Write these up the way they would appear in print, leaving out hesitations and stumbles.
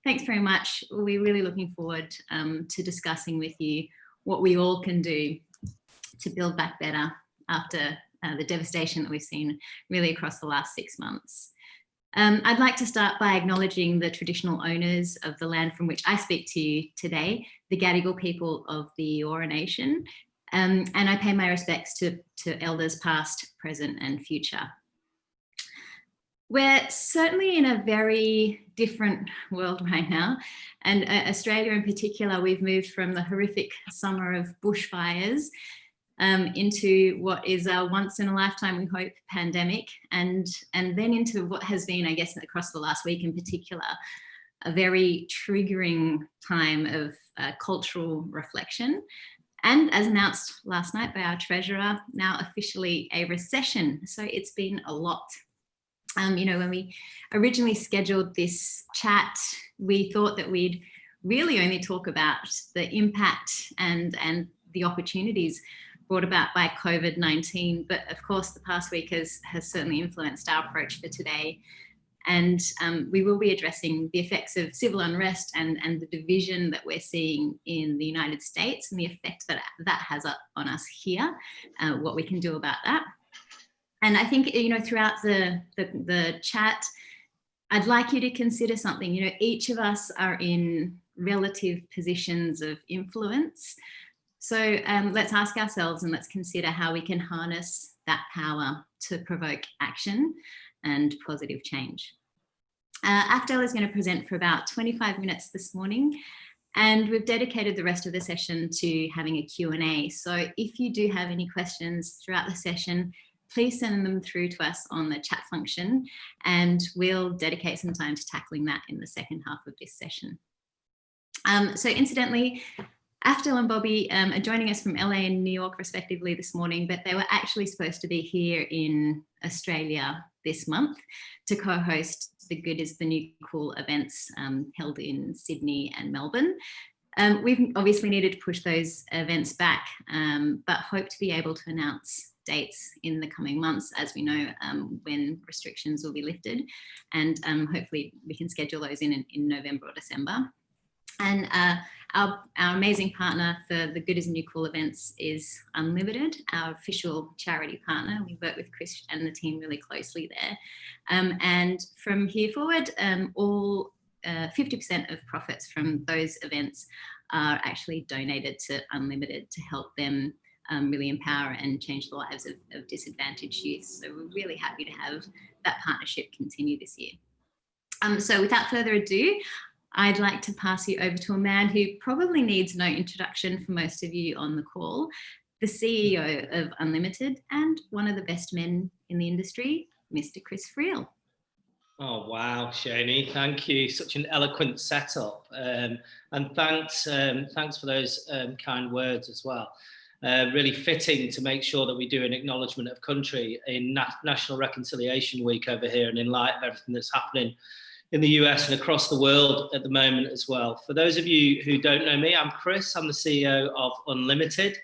Thanks very much. We're really looking forward to discussing with you what we all can do to build back better after the devastation that we've seen really across the last 6 months. I'd like to start by acknowledging the traditional owners of the land from which I speak to you today, the Gadigal people of the Eora Nation, and I pay my respects to elders past, present and future. We're certainly in a very different world right now, and Australia in particular, we've moved from the horrific summer of bushfires into what is a once in a lifetime, we hope, pandemic, and then into what has been, I guess, across the last week in particular, a very triggering time of cultural reflection. And as announced last night by our Treasurer, now officially a recession. So it's been a lot. You know, when we originally scheduled this chat, we thought that we'd really only talk about the impact and the opportunities brought about by COVID-19. But of course, the past week has certainly influenced our approach for today. And we will be addressing the effects of civil unrest and the division that we're seeing in the United States and the effect that has on us here, what we can do about that. And I think, you know, throughout the chat, I'd like you to consider something. You know, each of us are in relative positions of influence. So let's ask ourselves and let's consider how we can harness that power to provoke action and positive change. Afdel is going to present for about 25 minutes this morning, and we've dedicated the rest of the session to having a Q&A. So if you do have any questions throughout the session, please send them through to us on the chat function, and we'll dedicate some time to tackling that in the second half of this session. So incidentally, Afdel and Bobby are joining us from LA and New York respectively this morning, but they were actually supposed to be here in Australia this month to co-host the Good is the New Cool events held in Sydney and Melbourne. We've obviously needed to push those events back, but hope to be able to announce dates in the coming months as we know when restrictions will be lifted, and hopefully we can schedule those in November or December. And our amazing partner for the Good is New Cool events is UnLtd, our official charity partner. We work with Chris and the team really closely there. And from here forward, all 50% of profits from those events are actually donated to UnLtd to help them really empower and change the lives of disadvantaged youth. So we're really happy to have that partnership continue this year. So without further ado, I'd like to pass you over to a man who probably needs no introduction for most of you on the call, the CEO of UnLtd and one of the best men in the industry, Mr. Chris Friel. Oh, wow, Shani, thank you. Such an eloquent setup. And thanks for those kind words as well. Really fitting to make sure that we do an acknowledgement of country in National Reconciliation Week over here, and in light of everything that's happening in the US and across the world at the moment as well. For those of you who don't know me, I'm Chris. I'm the CEO of UnLtd.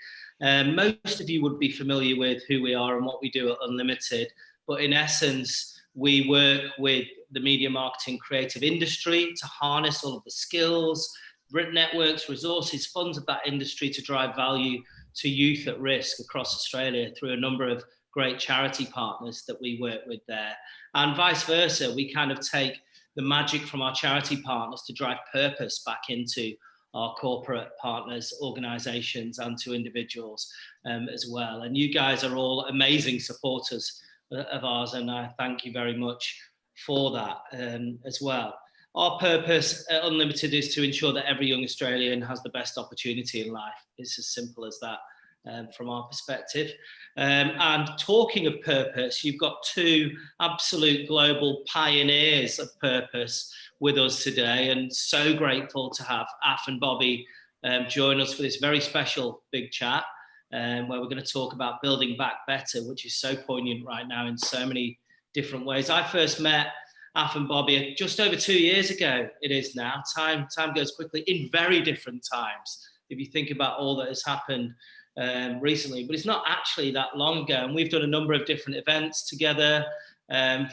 Most of you would be familiar with who we are and what we do at UnLtd, but in essence, we work with the media marketing creative industry to harness all of the skills, networks, resources, funds of that industry to drive value to youth at risk across Australia through a number of great charity partners that we work with there. And vice versa, we kind of take the magic from our charity partners to drive purpose back into our corporate partners, organizations, and to individuals as well. And you guys are all amazing supporters of ours, and I thank you very much for that as well. Our purpose at UnLtd is to ensure that every young Australian has the best opportunity in life. It's as simple as that from our perspective. And talking of purpose, you've got two absolute global pioneers of purpose with us today, and so grateful to have Af and Bobby join us for this very special big chat, where we're going to talk about building back better, which is so poignant right now in so many different ways. I first met Af and Bobby just over 2 years ago. It is now. Time goes quickly in very different times, if you think about all that has happened recently, but it's not actually that long ago. And we've done a number of different events together,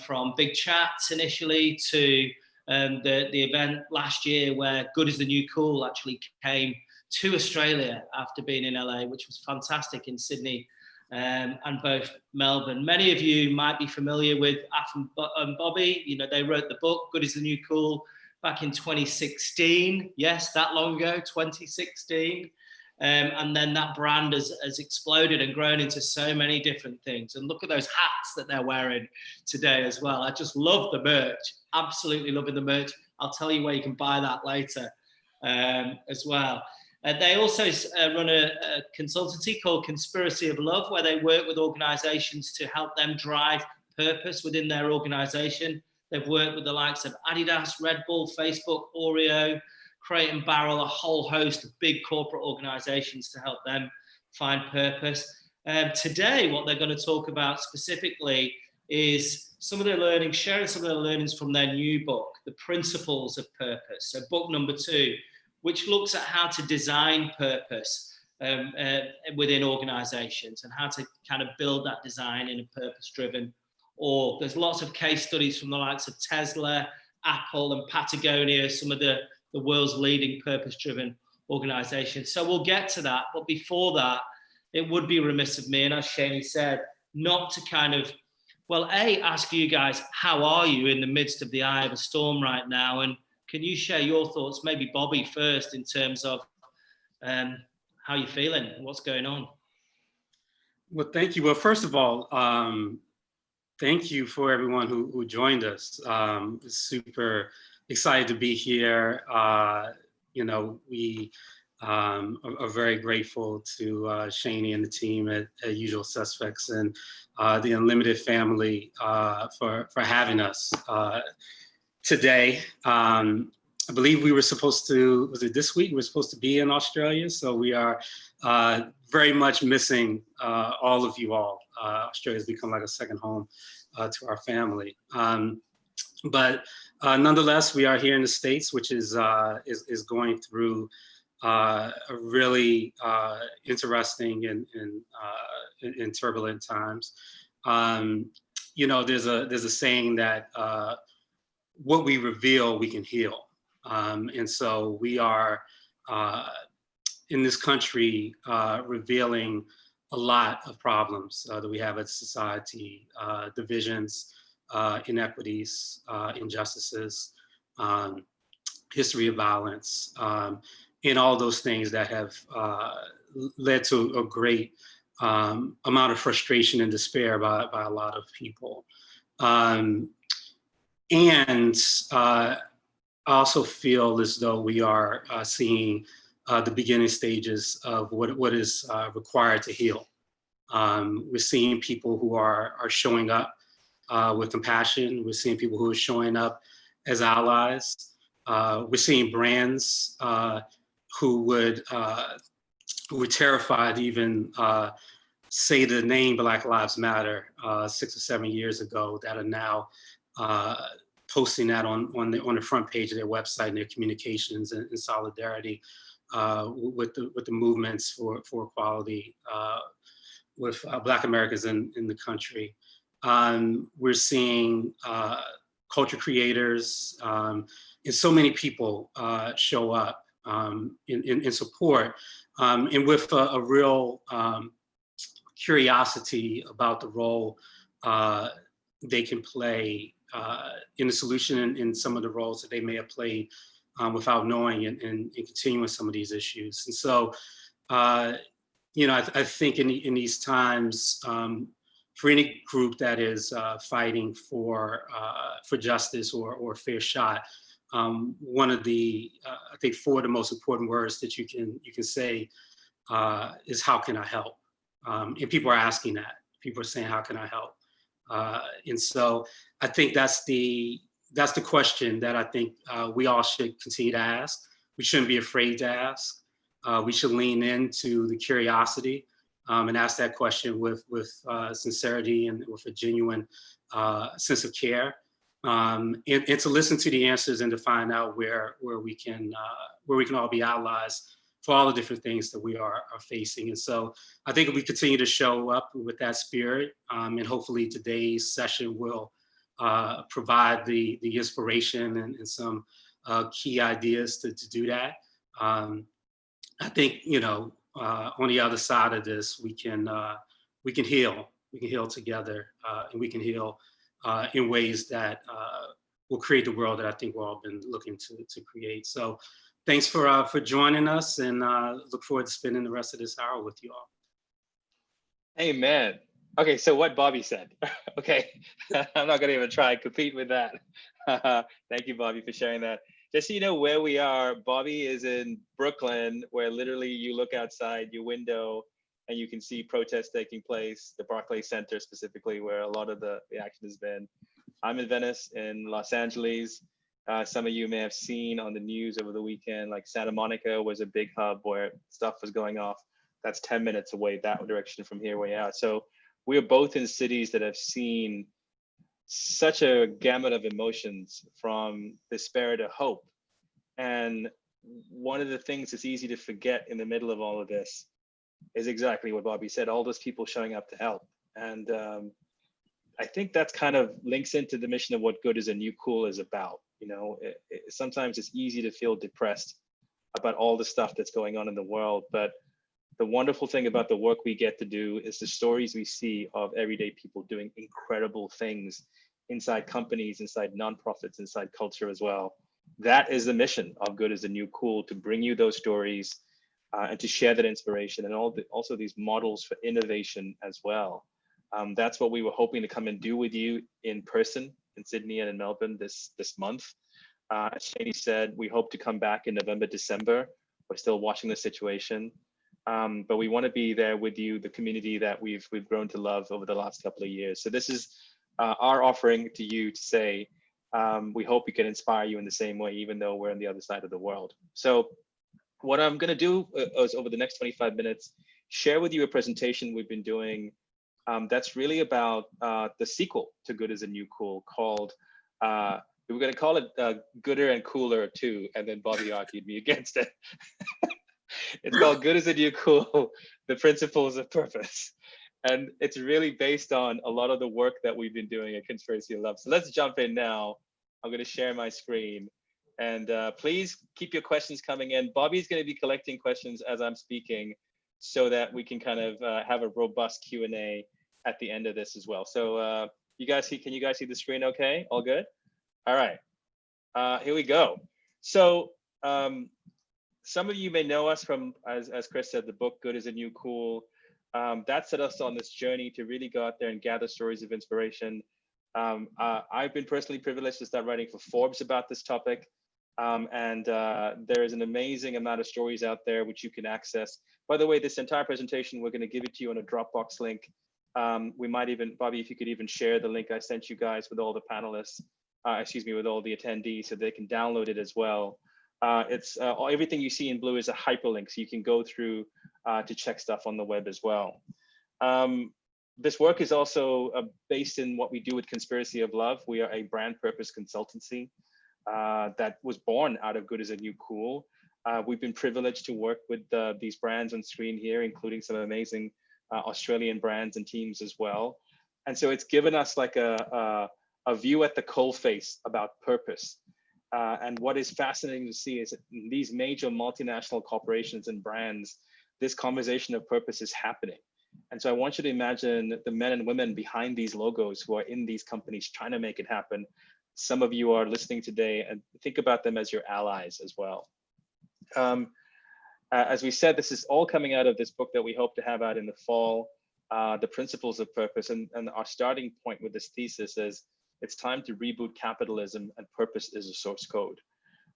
from big chats initially to the event last year where Good is the New Cool actually came to Australia after being in LA, which was fantastic, in Sydney and both Melbourne. Many of you might be familiar with Af and Bobby. You know, they wrote the book Good is the New Cool back in 2016. Yes, that long ago, 2016. And then that brand has exploded and grown into so many different things. And look at those hats that they're wearing today as well. I just love the merch, absolutely loving the merch. I'll tell you where you can buy that later as well. They also run a consultancy called Conspiracy of Love, where they work with organizations to help them drive purpose within their organization. They've worked with the likes of Adidas, Red Bull, Facebook, Oreo, Crate and Barrel, a whole host of big corporate organizations to help them find purpose. Today, what they're going to talk about specifically is some of their learnings, sharing some of their learnings from their new book, The Principles of Purpose. So book number 2, which looks at how to design purpose within organizations and how to kind of build that design in a purpose-driven org. There's lots of case studies from the likes of Tesla, Apple, and Patagonia, some of the world's leading purpose-driven organizations. So we'll get to that. But before that, it would be remiss of me, and as Shani said, not to kind of, well, ask you guys, how are you in the midst of the eye of a storm right now? And can you share your thoughts, maybe Bobby first, in terms of how you're feeling, what's going on? Well, thank you. Well, first of all, thank you for everyone who joined us. Super excited to be here. You know, we are very grateful to Shani and the team at Usual Suspects and the UnLtd family for having us today. I believe we were supposed to, was it this week? We were supposed to be in Australia. So we are very much missing all of you all. Australia's become like a second home to our family. But nonetheless, we are here in the States, which is going through a really interesting and turbulent times. You know, there's a saying that what we reveal, we can heal. And so we are in this country revealing a lot of problems that we have as society, divisions, inequities, injustices, history of violence, and all those things that have led to a great amount of frustration and despair by a lot of people. And I also feel as though we are seeing the beginning stages of what is required to heal. We're seeing people who are showing up with compassion. We're seeing people who are showing up as allies. We're seeing brands who were terrified to even say the name Black Lives Matter 6 or 7 years ago, that are now posting that on the front page of their website and their communications in solidarity with the movements for equality with Black Americans in the country. We're seeing culture creators and so many people show up in support and with a real curiosity about the role they can play in the solution and in some of the roles that they may have played without knowing and continuing some of these issues. And so, you know, I think in these times, for any group that is fighting for justice or a fair shot, one of the I think 4 of the most important words that you can say is, how can I help? And people are asking that. People are saying, how can I help? And so I think that's the question that I think we all should continue to ask. We shouldn't be afraid to ask. We should lean into the curiosity and ask that question with sincerity and with a genuine sense of care, and to listen to the answers and to find out where we can all be allies for all the different things that we are facing. And so I think if we continue to show up with that spirit, and hopefully today's session will provide the inspiration and some key ideas to do that. I think, you know, on the other side of this, we can heal. We can heal together, and we can heal in ways that will create the world that I think we've all been looking to create. So thanks for joining us, and look forward to spending the rest of this hour with you all. Amen. Okay, so what Bobby said. Okay, I'm not gonna even try and compete with that. Thank you, Bobby, for sharing that. Just so you know where we are, Bobby is in Brooklyn, where literally you look outside your window and you can see protests taking place, the Barclays Center specifically, where a lot of the action has been. I'm in Venice, in Los Angeles. Some of you may have seen on the news over the weekend, like Santa Monica was a big hub where stuff was going off. That's 10 minutes away that direction from here where you are. So we are both in cities that have seen such a gamut of emotions, from despair to hope. And one of the things that's easy to forget in the middle of all of this is exactly what Bobby said, all those people showing up to help. And I think that's kind of links into the mission of what Good is a New Cool is about. You know, sometimes it's easy to feel depressed about all the stuff that's going on in the world, but the wonderful thing about the work we get to do is the stories we see of everyday people doing incredible things inside companies, inside nonprofits, inside culture as well. That is the mission of Good is a New Cool, to bring you those stories and to share that inspiration, and also these models for innovation as well. That's what we were hoping to come and do with you in person in Sydney and in Melbourne this month. As Shani said, we hope to come back in November, December. We're still watching the situation. But we want to be there with you, the community that we've grown to love over the last couple of years. So this is our offering to you to say, we hope we can inspire you in the same way, even though we're on the other side of the world. So what I'm going to do is over the next 25 minutes, share with you a presentation we've been doing that's really about the sequel to Good is a New Cool, called, we were going to call it Gooder and Cooler 2, and then Bobby argued me against it. It's called Good is a New Cool, the Principles of Purpose. And it's really based on a lot of the work that we've been doing at Conspiracy of Love. So let's jump in now. I'm going to share my screen. And please keep your questions coming in. Bobby's going to be collecting questions as I'm speaking, so that we can kind of have a robust Q&A at the end of this as well. So you guys see, can you guys see the screen okay? All good? All right, here we go. So some of you may know us from, as Chris said, the book Good is a New Cool. That set us on this journey to really go out there and gather stories of inspiration. I've been personally privileged to start writing for Forbes about this topic. There is an amazing amount of stories out there which you can access. By the way, this entire presentation, we're going to give it to you on a Dropbox link. We might even, Bobby, if you could even share the link I sent you guys with all the panelists, with all the attendees, so they can download it as well. It's everything you see in blue is a hyperlink, so you can go through to check stuff on the web as well. This work is also based in what we do with Conspiracy of Love. We are a brand purpose consultancy that was born out of Good is a New Cool. We've been privileged to work with these brands on screen here, including some amazing Australian brands and teams as well. And so it's given us like a view at the coalface about purpose. And what is fascinating to see is that in these major multinational corporations and brands, this conversation of purpose is happening. And so I want you to imagine the men and women behind these logos who are in these companies trying to make it happen. Some of you are listening today, and think about them as your allies as well. As we said, this is all coming out of this book that we hope to have out in the fall, The Principles of Purpose. And our starting point with this thesis is it's time to reboot capitalism, and purpose is a source code.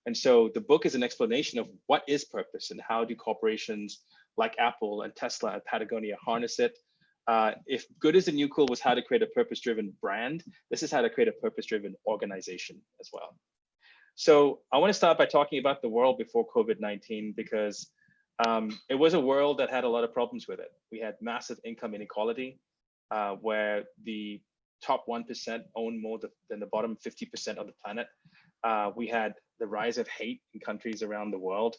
And so the book is an explanation of what is purpose and how do corporations like Apple and Tesla and Patagonia harness it. If Good is a New Cool was how to create a purpose-driven brand, this is how to create a purpose-driven organization as well. So I want to start by talking about the world before COVID-19, because it was a world that had a lot of problems with it. We had massive income inequality, where the top 1% own more than the bottom 50% of the planet. We had the rise of hate in countries around the world.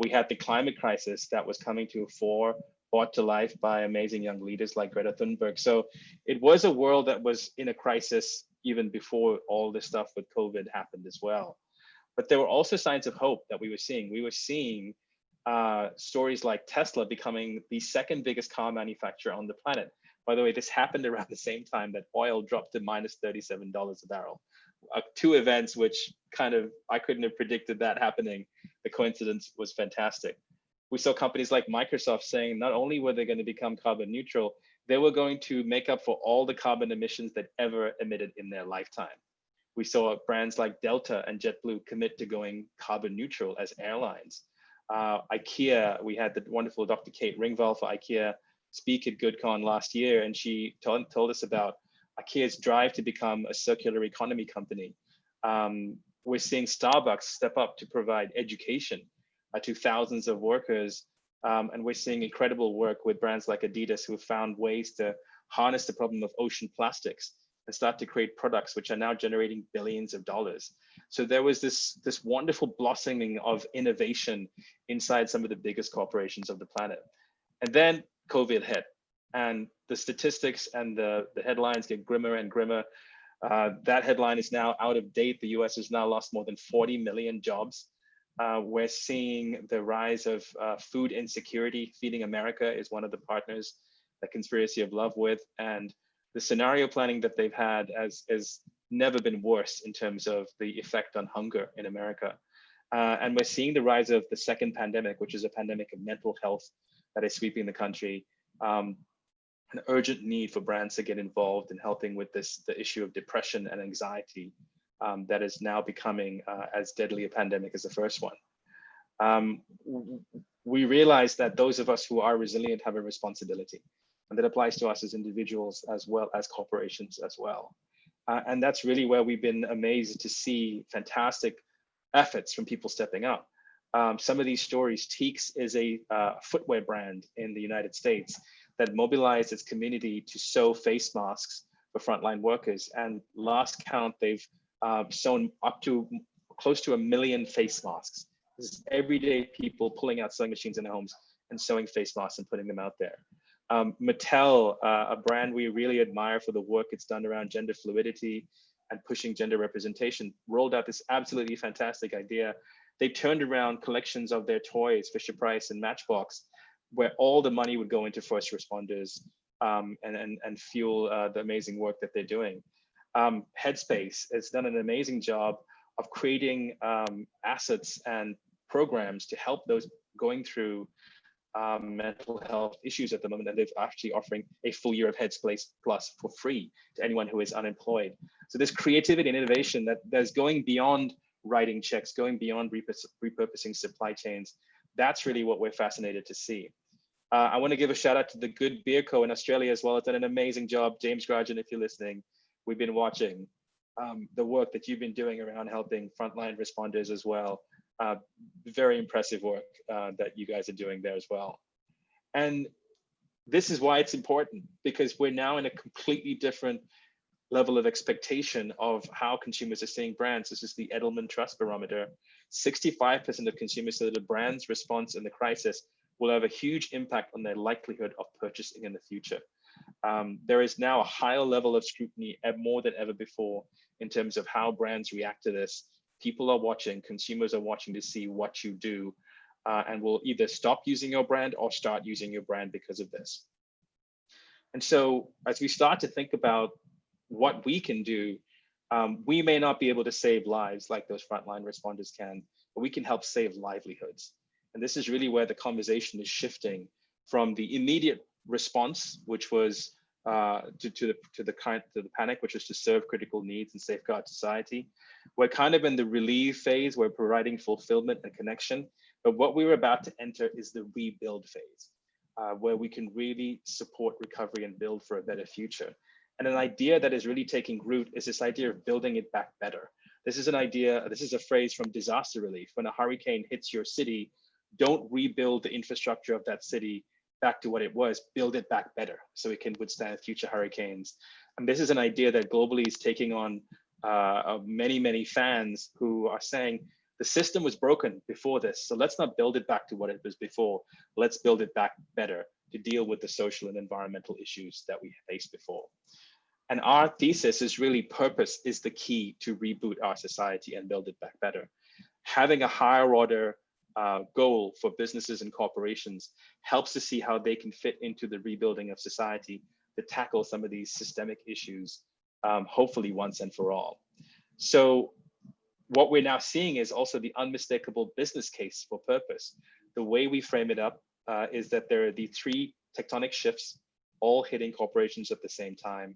We had the climate crisis that was coming to a fore, brought to life by amazing young leaders like Greta Thunberg. So it was a world that was in a crisis even before all this stuff with COVID happened as well. But there were also signs of hope that we were seeing. We were seeing stories like Tesla becoming the second biggest car manufacturer on the planet. By the way, this happened around the same time that oil dropped to minus $37 a barrel. Two events which kind of, I couldn't have predicted that happening. The coincidence was fantastic. We saw companies like Microsoft saying not only were they going to become carbon neutral, they were going to make up for all the carbon emissions that ever emitted in their lifetime. We saw brands like Delta and JetBlue commit to going carbon neutral as airlines. IKEA, we had the wonderful Dr. Kate Ringvall for IKEA speak at GoodCon last year, and she told us about IKEA's drive to become a circular economy company. We're seeing Starbucks step up to provide education to thousands of workers. And we're seeing incredible work with brands like Adidas, who have found ways to harness the problem of ocean plastics and start to create products which are now generating billions of dollars. So there was this wonderful blossoming of innovation inside some of the biggest corporations of the planet. And then COVID hit, and the statistics and the headlines get grimmer and grimmer. That headline is now out of date. The US has now lost more than 40 million jobs. We're seeing the rise of food insecurity. Feeding America is one of the partners that Conspiracy of Love with, and the scenario planning that they've had has never been worse in terms of the effect on hunger in America. And we're seeing the rise of the second pandemic, which is a pandemic of mental health that is sweeping the country. An urgent need for brands to get involved in helping with the issue of depression and anxiety that is now becoming as deadly a pandemic as the first one. We realize that those of us who are resilient have a responsibility, and that applies to us as individuals as well as corporations as well. And that's really where we've been amazed to see fantastic efforts from people stepping up. Some of these stories, Teeks is a footwear brand in the United States that mobilized its community to sew face masks for frontline workers. And last count, they've sewn up to close to 1 million face masks. This is everyday people pulling out sewing machines in their homes and sewing face masks and putting them out there. Mattel, a brand we really admire for the work it's done around gender fluidity and pushing gender representation, rolled out this absolutely fantastic idea. They turned around collections of their toys, Fisher-Price and Matchbox, where all the money would go into first responders and fuel the amazing work that they're doing. Headspace has done an amazing job of creating assets and programs to help those going through mental health issues at the moment, and they're actually offering a full year of Headspace Plus for free to anyone who is unemployed. So there's creativity and innovation that's going beyond writing checks, going beyond repurposing supply chains. That's really what we're fascinated to see. I want to give a shout out to the Good Beer Co in Australia as well. It's done an amazing job. James Grajan, if you're listening, we've been watching the work that you've been doing around helping frontline responders as well. Very impressive work that you guys are doing there as well. And this is why it's important, because we're now in a completely different level of expectation of how consumers are seeing brands. This is the Edelman Trust Barometer. 65% of consumers say that a brand's response in the crisis will have a huge impact on their likelihood of purchasing in the future. There is now a higher level of scrutiny more than ever before in terms of how brands react to this. People are watching, consumers are watching to see what you do, and will either stop using your brand or start using your brand because of this. And so as we start to think about what we can do, we may not be able to save lives like those frontline responders can, but we can help save livelihoods. And this is really where the conversation is shifting from the immediate response, which was to the panic, which was to serve critical needs and safeguard society. We're kind of in the relieve phase. We're providing fulfillment and connection. But what we're about to enter is the rebuild phase, where we can really support recovery and build for a better future. And an idea that is really taking root is this idea of building it back better. This is an idea, this is a phrase from disaster relief. When a hurricane hits your city, don't rebuild the infrastructure of that city back to what it was, build it back better so it can withstand future hurricanes. And this is an idea that globally is taking on many, many fans who are saying, the system was broken before this, so let's not build it back to what it was before. Let's build it back better to deal with the social and environmental issues that we faced before. And our thesis is really purpose is the key to reboot our society and build it back better. Having a higher order goal for businesses and corporations helps to see how they can fit into the rebuilding of society to tackle some of these systemic issues, hopefully once and for all. So what we're now seeing is also the unmistakable business case for purpose. The way we frame it up is that there are the three tectonic shifts all hitting corporations at the same time.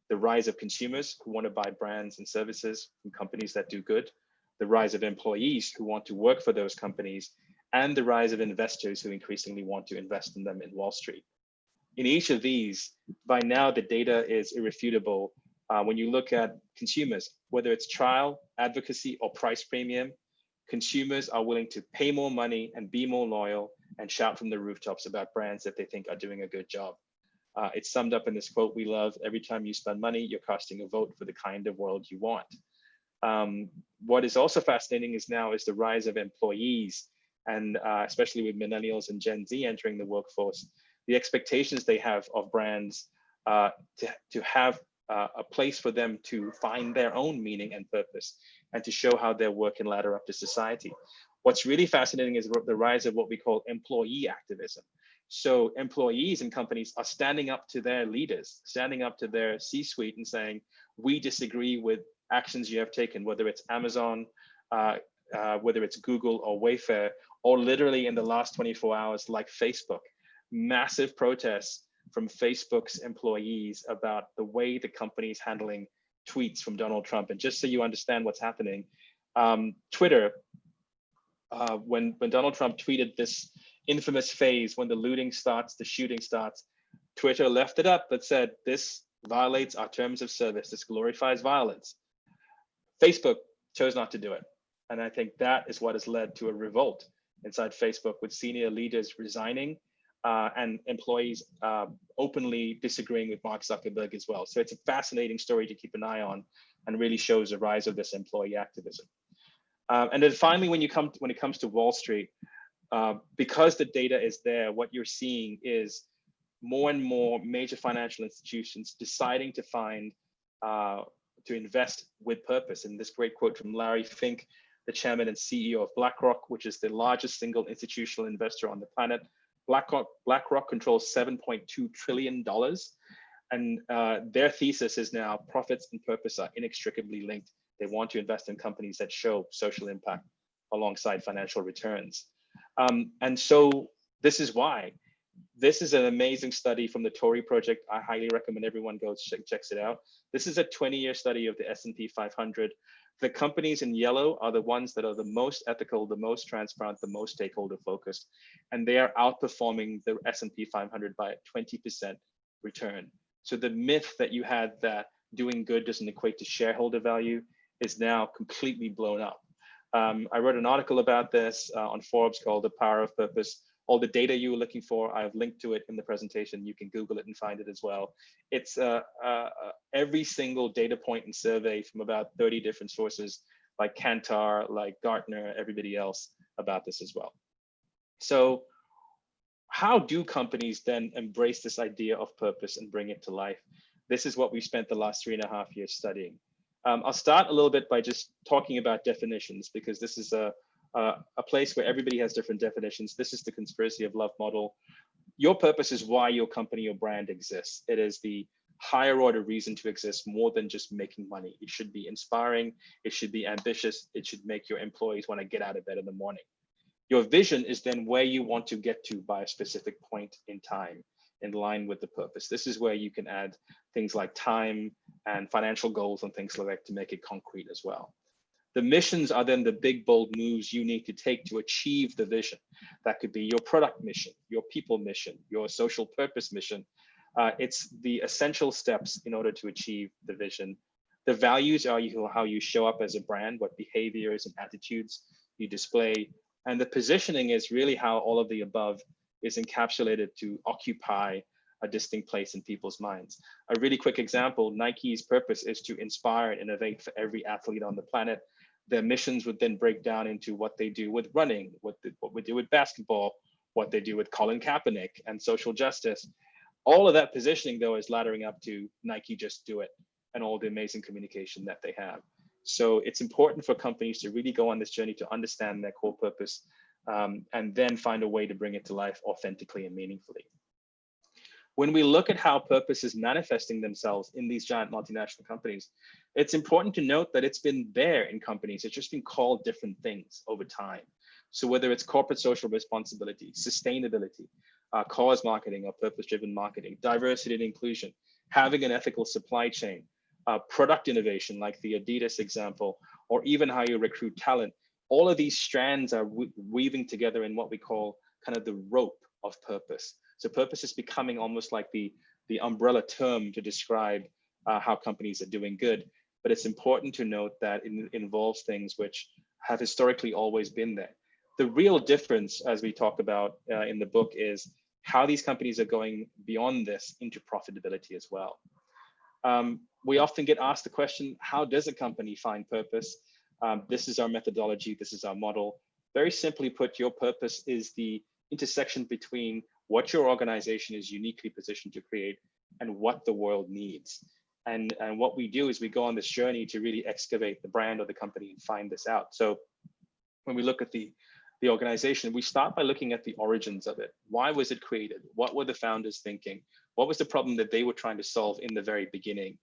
The rise of consumers who want to buy brands and services from companies that do good, the rise of employees who want to work for those companies, and the rise of investors who increasingly want to invest in them in Wall Street. In each of these, by now the data is irrefutable. When you look at consumers, whether it's trial, advocacy, or price premium, consumers are willing to pay more money and be more loyal and shout from the rooftops about brands that they think are doing a good job. It's summed up in this quote we love: every time you spend money, you're casting a vote for the kind of world you want. What is also fascinating is the rise of employees, and especially with millennials and Gen Z entering the workforce, the expectations they have of brands to have a place for them to find their own meaning and purpose and to show how their work can ladder up to society. What's really fascinating is the rise of what we call employee activism. So employees and companies are standing up to their leaders, standing up to their C-suite and saying, we disagree with actions you have taken, whether it's Amazon, whether it's Google or Wayfair, or literally in the last 24 hours, like Facebook, massive protests from Facebook's employees about the way the company is handling tweets from Donald Trump. And just so you understand what's happening, Twitter, when Donald Trump tweeted this infamous phase when the looting starts, the shooting starts, Twitter left it up but said, this violates our terms of service, this glorifies violence. Facebook chose not to do it. And I think that is what has led to a revolt inside Facebook, with senior leaders resigning and employees openly disagreeing with Mark Zuckerberg as well. So it's a fascinating story to keep an eye on and really shows the rise of this employee activism. And then finally, when it comes to Wall Street, because the data is there, what you're seeing is more and more major financial institutions deciding to find, to invest with purpose. And this great quote from Larry Fink, the chairman and CEO of BlackRock, which is the largest single institutional investor on the planet. BlackRock controls $7.2 trillion. And their thesis is now profits and purpose are inextricably linked. They want to invest in companies that show social impact alongside financial returns. And so this is why. This is an amazing study from the Tory Project. I highly recommend everyone goes checks it out. This is a 20-year study of the S&P 500. The companies in yellow are the ones that are the most ethical, the most transparent, the most stakeholder focused, and they are outperforming the S&P 500 by a 20% return. So the myth that you had that doing good doesn't equate to shareholder value is now completely blown up. I wrote an article about this on Forbes called The Power of Purpose. All the data you were looking for, I've linked to it in the presentation. You can Google it and find it as well. It's every single data point and survey from about 30 different sources, like Kantar, like Gartner, everybody else about this as well. So how do companies then embrace this idea of purpose and bring it to life? This is what we spent the last 3.5 years studying. I'll start a little bit by just talking about definitions, because this is a place where everybody has different definitions. This is the conspiracy of love model. Your purpose is why your company or brand exists. It is the higher order reason to exist, more than just making money. It should be inspiring. It should be ambitious. It should make your employees want to get out of bed in the morning. Your vision is then where you want to get to by a specific point in time, in line with the purpose. This is where you can add things like time and financial goals and things like that to make it concrete as well. The missions are then the big, bold moves you need to take to achieve the vision. That could be your product mission, your people mission, your social purpose mission. It's the essential steps in order to achieve the vision. The values are how you show up as a brand, what behaviors and attitudes you display. And the positioning is really how all of the above is encapsulated to occupy a distinct place in people's minds. A really quick example, Nike's purpose is to inspire and innovate for every athlete on the planet. Their missions would then break down into what they do with running, what we do with basketball, what they do with Colin Kaepernick and social justice. All of that positioning, though, is laddering up to Nike Just Do It and all the amazing communication that they have. So it's important for companies to really go on this journey to understand their core purpose, and then find a way to bring it to life authentically and meaningfully. When we look at how purpose is manifesting themselves in these giant multinational companies, it's important to note that it's been there in companies. It's just been called different things over time. So whether it's corporate social responsibility, sustainability, cause marketing or purpose-driven marketing, diversity and inclusion, having an ethical supply chain, product innovation like the Adidas example, or even how you recruit talent, all of these strands are weaving together in what we call kind of the rope of purpose. So purpose is becoming almost like the umbrella term to describe how companies are doing good. But it's important to note that it involves things which have historically always been there. The real difference, as we talk about in the book, is how these companies are going beyond this into profitability as well. We often get asked the question, how does a company find purpose? This is our methodology, this is our model. Very simply put, your purpose is the intersection between what your organization is uniquely positioned to create and what the world needs. And what we do is we go on this journey to really excavate the brand or the company and find this out. So when we look at the organization, we start by looking at the origins of it. Why was it created? What were the founders thinking? What was the problem that they were trying to solve in the very beginning?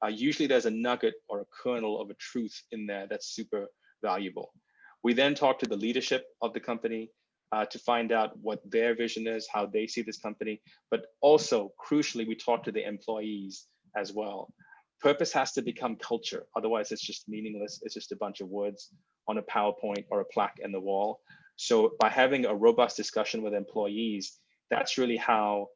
Usually there's a nugget or a kernel of a truth in there that's super valuable. We then talk to the leadership of the company to find out what their vision is, how they see this company, but also crucially, we talk to the employees as well. Purpose has to become culture. Otherwise, it's just meaningless. It's just a bunch of words on a PowerPoint or a plaque in the wall. So by having a robust discussion with employees, that's really how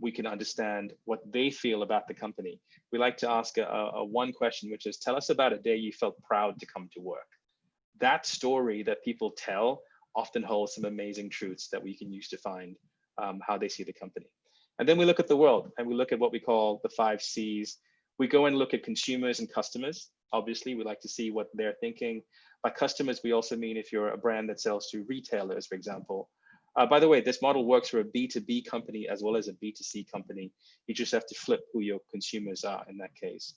we can understand what they feel about the company. We like to ask a one question, which is, tell us about a day you felt proud to come to work. That story that people tell often holds some amazing truths that we can use to find how they see the company. And then we look at the world and we look at what we call the 5 C's. We go and look at consumers and customers. Obviously, we like to see what they're thinking. By customers, we also mean if you're a brand that sells to retailers, for example. By the way, this model works for a B2B company as well as a B2C company. You just have to flip who your consumers are in that case.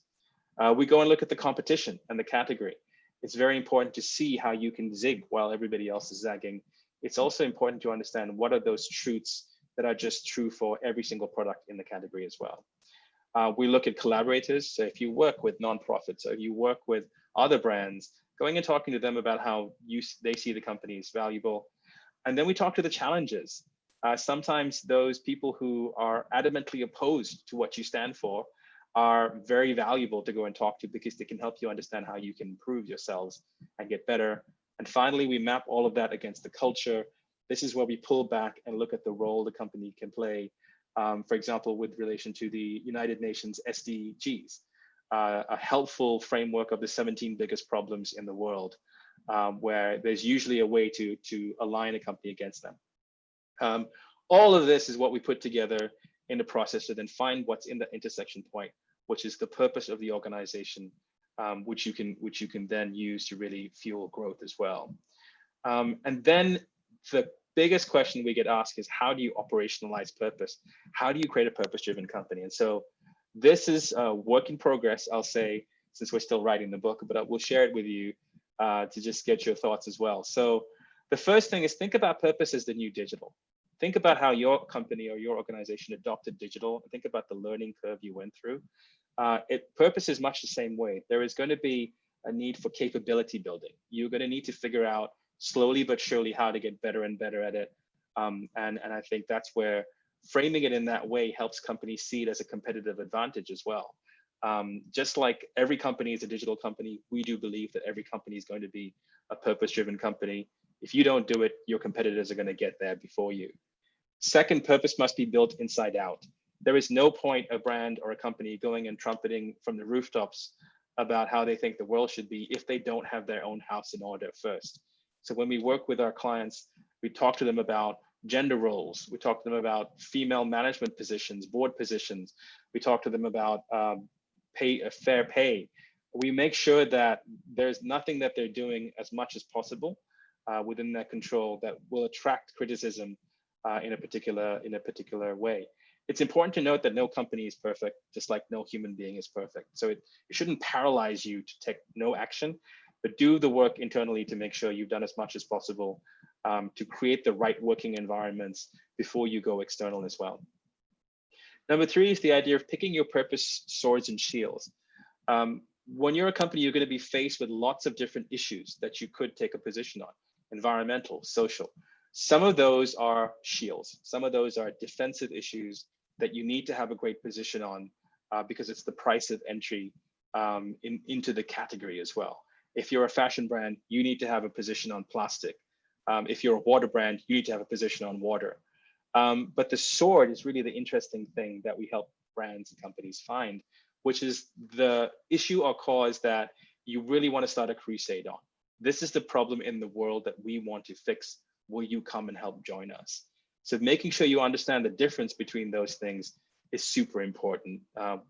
We go and look at the competition and the category. It's very important to see how you can zig while everybody else is zagging. It's also important to understand what are those truths that are just true for every single product in the category as well. We look at collaborators. So if you work with nonprofits or you work with other brands, going and talking to them about how they see the company as valuable. And then we talk to the challengers. Sometimes those people who are adamantly opposed to what you stand for are very valuable to go and talk to because they can help you understand how you can improve yourselves and get better. And finally, we map all of that against the culture. This is where we pull back and look at the role the company can play. For example, with relation to the United Nations SDGs, a helpful framework of the 17 biggest problems in the world, where there's usually a way to align a company against them. All of this is what we put together in the process to then find what's in the intersection point, which is the purpose of the organization, which you can then use to really fuel growth as well. And then the biggest question we get asked is, how do you operationalize purpose? How do you create a purpose-driven company? And so this is a work in progress, I'll say, since we're still writing the book, but I will share it with you to just get your thoughts as well. So the first thing is, think about purpose as the new digital. Think about how your company or your organization adopted digital. Think about the learning curve you went through. Purpose is much the same way. There is going to be a need for capability building. You're going to need to figure out slowly but surely how to get better and better at it. And I think that's where framing it in that way helps companies see it as a competitive advantage as well. Just like every company is a digital company, we do believe that every company is going to be a purpose-driven company. If you don't do it, your competitors are going to get there before you. Second, purpose must be built inside out. There is no point a brand or a company going and trumpeting from the rooftops about how they think the world should be if they don't have their own house in order first. So when we work with our clients, we talk to them about gender roles. We talk to them about female management positions, board positions. We talk to them about fair pay. We make sure that there's nothing that they're doing as much as possible within their control that will attract criticism in a particular way. It's important to note that no company is perfect, just like no human being is perfect. So it shouldn't paralyze you to take no action, but do the work internally to make sure you've done as much as possible to create the right working environments before you go external as well. Number 3 is the idea of picking your purpose, swords and shields. When you're a company, you're going to be faced with lots of different issues that you could take a position on: environmental, social. Some of those are shields. Some of those are defensive issues that you need to have a great position on because it's the price of entry into the category as well. If you're a fashion brand, you need to have a position on plastic. If you're a water brand, you need to have a position on water. But the sword is really the interesting thing that we help brands and companies find, which is the issue or cause that you really want to start a crusade on. This is the problem in the world that we want to fix. Will you come and help join us? So making sure you understand the difference between those things is super important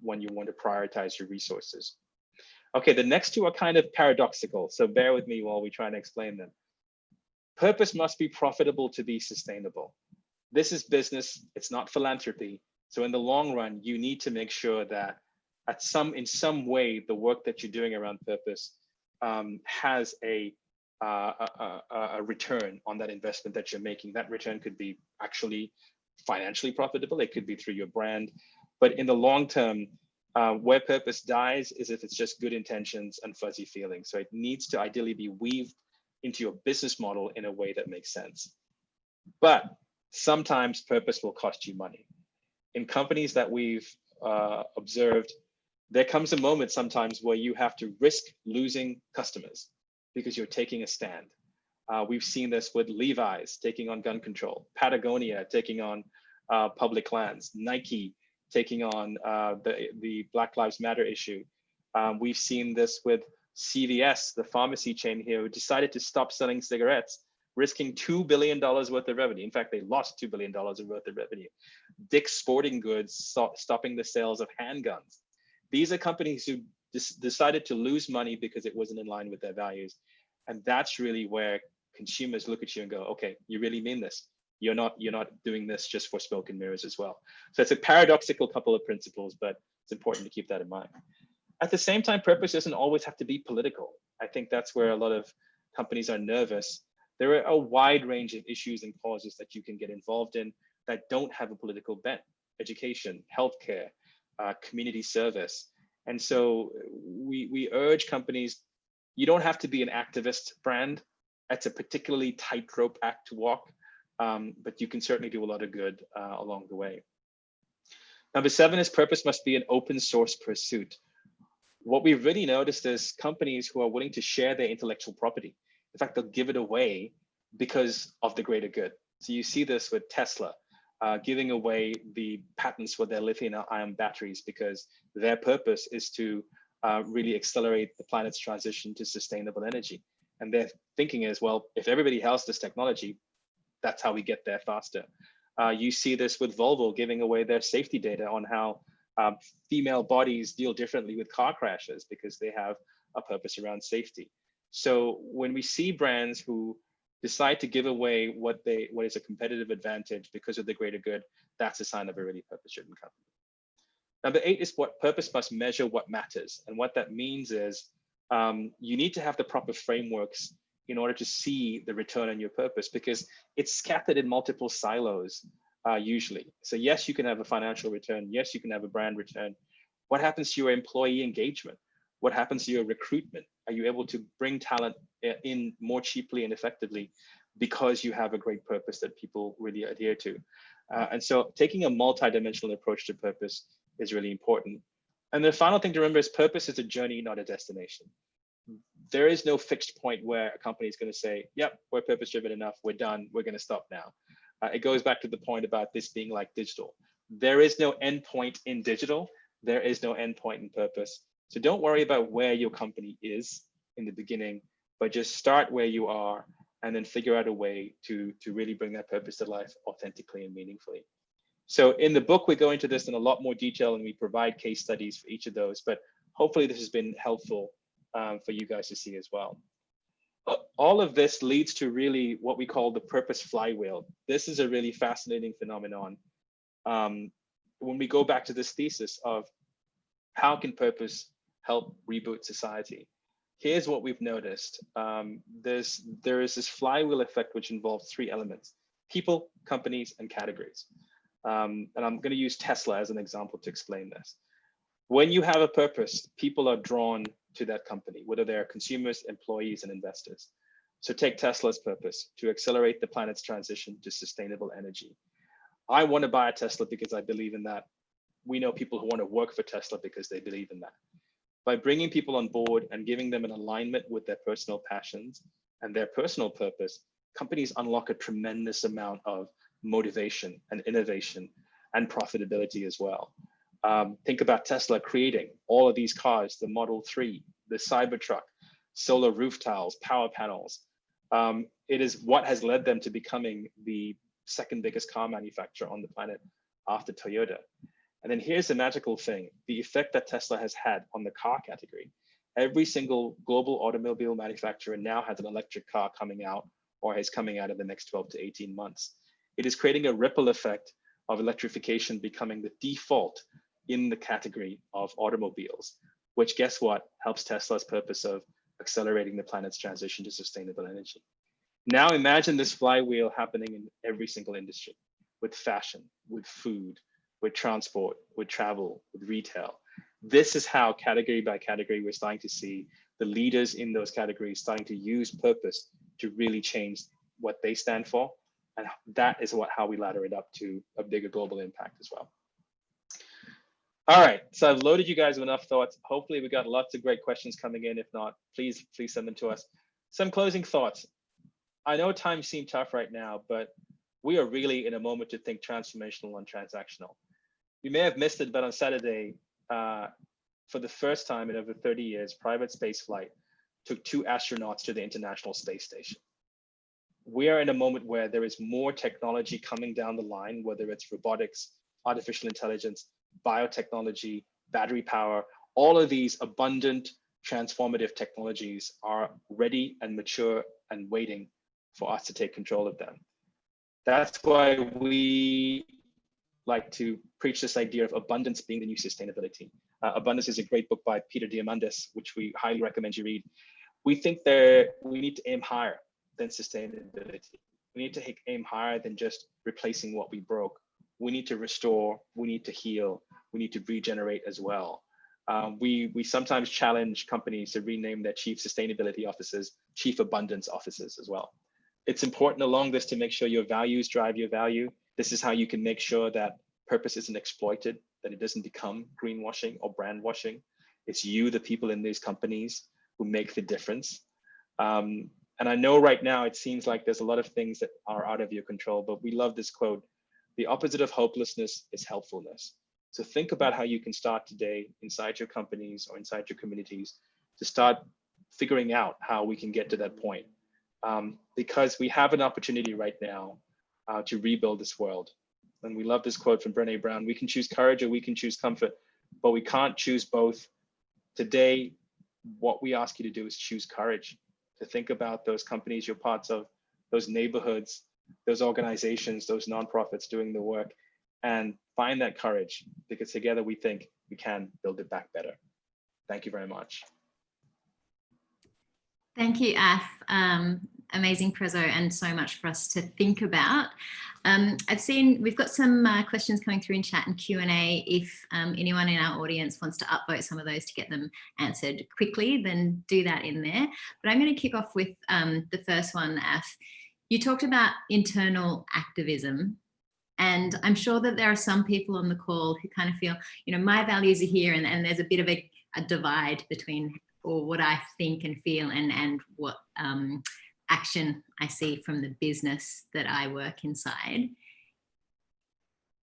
when you want to prioritize your resources. Okay, the next two are kind of paradoxical, so bear with me while we try and explain them. Purpose must be profitable to be sustainable. This is business, it's not philanthropy. So in the long run, you need to make sure that in some way, the work that you're doing around purpose has a return on that investment that you're making. That return could be actually financially profitable. It could be through your brand. But in the long term, where purpose dies is if it's just good intentions and fuzzy feelings. So it needs to ideally be weaved into your business model in a way that makes sense. But sometimes purpose will cost you money. In companies that we've observed, there comes a moment sometimes where you have to risk losing customers because you're taking a stand. We've seen this with Levi's taking on gun control, Patagonia taking on public lands, Nike taking on the Black Lives Matter issue. We've seen this with CVS, the pharmacy chain here, who decided to stop selling cigarettes, risking $2 billion worth of revenue. In fact, they lost $2 billion worth of revenue. Dick's Sporting Goods stopping the sales of handguns. These are companies who decided to lose money because it wasn't in line with their values. And that's really where consumers look at you and go, okay, you really mean this? You're not doing this just for smoke and mirrors as well. So it's a paradoxical couple of principles, but it's important to keep that in mind. At the same time, purpose doesn't always have to be political. I think that's where a lot of companies are nervous. There are a wide range of issues and causes that you can get involved in that don't have a political bent: education, healthcare, community service. And so we urge companies, you don't have to be an activist brand. That's a particularly tightrope act to walk, but you can certainly do a lot of good along the way. Number 7 is purpose must be an open source pursuit. What we've really noticed is companies who are willing to share their intellectual property. In fact, they'll give it away because of the greater good. So you see this with Tesla, giving away the patents for their lithium-ion batteries because their purpose is to really accelerate the planet's transition to sustainable energy. And their thinking is, well, if everybody has this technology, that's how we get there faster. You see this with Volvo giving away their safety data on how female bodies deal differently with car crashes because they have a purpose around safety. So when we see brands who decide to give away what is a competitive advantage because of the greater good, that's a sign of a really purpose-driven company. Number 8 is what purpose must measure what matters. And what that means is you need to have the proper frameworks in order to see the return on your purpose, because it's scattered in multiple silos usually. So yes, you can have a financial return. Yes, you can have a brand return. What happens to your employee engagement? What happens to your recruitment? Are you able to bring talent in more cheaply and effectively because you have a great purpose that people really adhere to? And so taking a multi-dimensional approach to purpose is really important. And the final thing to remember is purpose is a journey, not a destination. There is no fixed point where a company is going to say, yep, we're purpose-driven enough, we're done, we're going to stop now. It goes back to the point about this being like digital. There is no end point in digital. There is no end point in purpose. So don't worry about where your company is in the beginning, but just start where you are and then figure out a way to really bring that purpose to life authentically and meaningfully. So in the book, we go into this in a lot more detail and we provide case studies for each of those, but hopefully this has been helpful for you guys to see as well. All of this leads to really what we call the purpose flywheel. This is a really fascinating phenomenon. when we go back to this thesis of how can purpose help reboot society, here's what we've noticed. There is this flywheel effect, which involves three elements: people, companies, and categories. And I'm going to use Tesla as an example to explain this. When you have a purpose, people are drawn to that company, whether they're consumers, employees, and investors. So take Tesla's purpose: to accelerate the planet's transition to sustainable energy. I want to buy a Tesla because I believe in that. We know people who want to work for Tesla because they believe in that. By bringing people on board and giving them an alignment with their personal passions and their personal purpose, companies unlock a tremendous amount of motivation and innovation and profitability as well. Think about Tesla creating all of these cars: the Model 3, the Cybertruck, solar roof tiles, power panels. It is what has led them to becoming the second biggest car manufacturer on the planet after Toyota. And then here's the magical thing: the effect that Tesla has had on the car category. Every single global automobile manufacturer now has an electric car coming out, or is coming out in the next 12 to 18 months. It is creating a ripple effect of electrification becoming the default in the category of automobiles, which, guess what, helps Tesla's purpose of accelerating the planet's transition to sustainable energy. Now imagine this flywheel happening in every single industry, with fashion, with food, with transport, with travel, with retail. This is how, category by category, we're starting to see the leaders in those categories starting to use purpose to really change what they stand for. And that is how we ladder it up to a bigger global impact as well. All right, so I've loaded you guys with enough thoughts. Hopefully we got lots of great questions coming in. If not, please send them to us. Some closing thoughts. I know times seem tough right now, but we are really in a moment to think transformational and transactional. You may have missed it, but on Saturday, for the first time in over 30 years, private space flight took 2 astronauts to the International Space Station. We are in a moment where there is more technology coming down the line, whether it's robotics, artificial intelligence, biotechnology, battery power. All of these abundant, transformative technologies are ready and mature and waiting for us to take control of them. That's why we like to preach this idea of abundance being the new sustainability. Abundance is a great book by Peter Diamandis, which we highly recommend you read. We think we need to aim higher than sustainability. We need to aim higher than just replacing what we broke. We need to restore, we need to heal, we need to regenerate as well. We sometimes challenge companies to rename their chief sustainability officers chief abundance officers as well. It's important along this to make sure your values drive your value. This is how you can make sure that purpose isn't exploited, that it doesn't become greenwashing or brand washing. It's you, the people in these companies, who make the difference. And I know right now it seems like there's a lot of things that are out of your control, but we love this quote: the opposite of hopelessness is helpfulness. So think about how you can start today inside your companies or inside your communities to start figuring out how we can get to that point. Because we have an opportunity right now to rebuild this world. And we love this quote from Brené Brown: we can choose courage or we can choose comfort, but we can't choose both. Today, what we ask you to do is choose courage, to think about those companies you're parts of, those neighborhoods, those organizations, those nonprofits doing the work, and find that courage, because together we think we can build it back better. Thank you very much. Thank you, Af. Amazing preso, and so much for us to think about. I've seen we've got some questions coming through in chat and Q&A. If anyone in our audience wants to upvote some of those to get them answered quickly, then do that in there. But I'm going to kick off with the first one, Af. You talked about internal activism, and I'm sure that there are some people on the call who kind of feel, my values are here, and there's a bit of a divide between or what I think and feel and what action I see from the business that I work inside.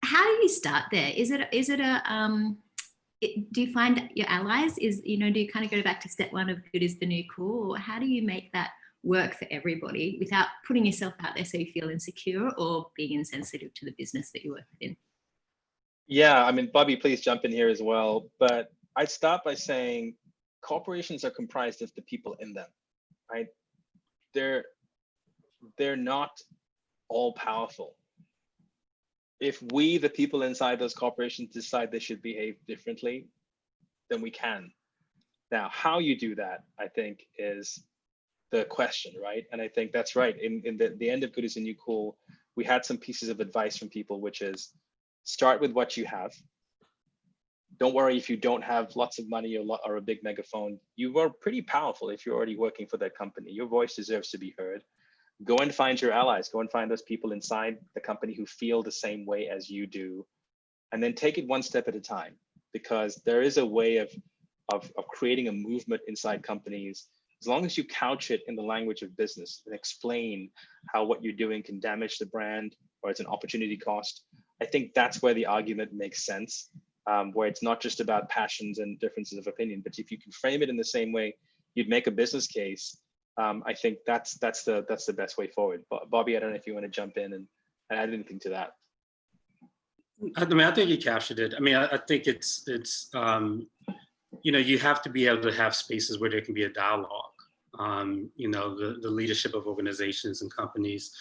How do you start there? Do you find your allies? Do you kind of go back to step one of good is the new cool? Or how do you make that work for everybody without putting yourself out there so you feel insecure or being insensitive to the business that you work in? Yeah, I mean, Bobby, please jump in here as well. But I'd start by saying corporations are comprised of the people in them, right? They're not all powerful. if we, the people inside those corporations, decide they should behave differently, then we can. Now, how you do that, I think, is the question, right? And I think that's right. In the end of Good is the New Cool, we had some pieces of advice from people, which is start with what you have. Don't worry if you don't have lots of money or a big megaphone. You are pretty powerful if you're already working for that company. Your voice deserves to be heard. Go and find your allies. Go and find those people inside the company who feel the same way as you do. And then take it one step at a time, because there is a way of creating a movement inside companies. As long as you couch it in the language of business and explain how what you're doing can damage the brand or it's an opportunity cost, I think that's where the argument makes sense, where it's not just about passions and differences of opinion, but if you can frame it in the same way you'd make a business case, I think that's the best way forward. But Bobby, I don't know if you want to jump in and add anything to that. I mean, I think you captured it. I mean, I think it's you know, you have to be able to have spaces where there can be a dialogue. You know, the leadership of organizations and companies